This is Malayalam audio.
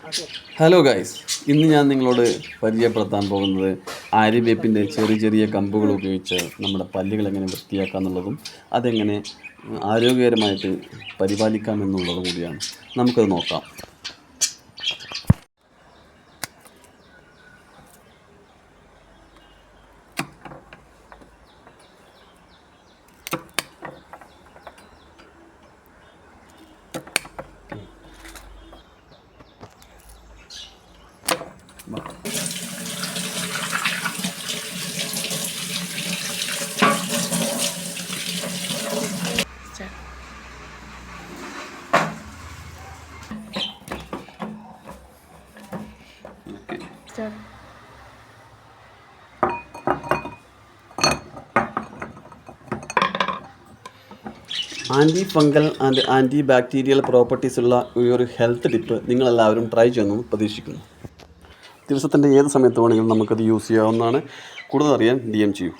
ഹലോ ഗൈസ്, ഇന്ന് ഞാൻ നിങ്ങളോട് പരിചയപ്പെടുത്താൻ പോകുന്നത് ആര്യവേപ്പിൻ്റെ ചെറിയ ചെറിയ കമ്പുകൾ ഉപയോഗിച്ച് നമ്മുടെ പല്ലുകൾ എങ്ങനെ വൃത്തിയാക്കാം എന്നുള്ളതും അതെങ്ങനെ ആരോഗ്യകരമായിട്ട് പരിപാലിക്കാം എന്നുള്ളതും കൂടിയാണ്. നമുക്കത് നോക്കാം. Anti fungal and anti bacterial properties ഉള്ള ഈ ഒരു ഹെൽത്ത് ടിപ്പ് നിങ്ങളെല്ലാവരും ട്രൈ ചെയ്യുമെന്ന് പ്രതീക്ഷിക്കുന്നു. ദിവസത്തിൻ്റെ ഏത് സമയത്ത് വേണമെങ്കിലും നമുക്കത് യൂസ് ചെയ്യാവുന്നതാണ്. കൂടുതൽ അറിയാൻ DM ചെയ്യൂ.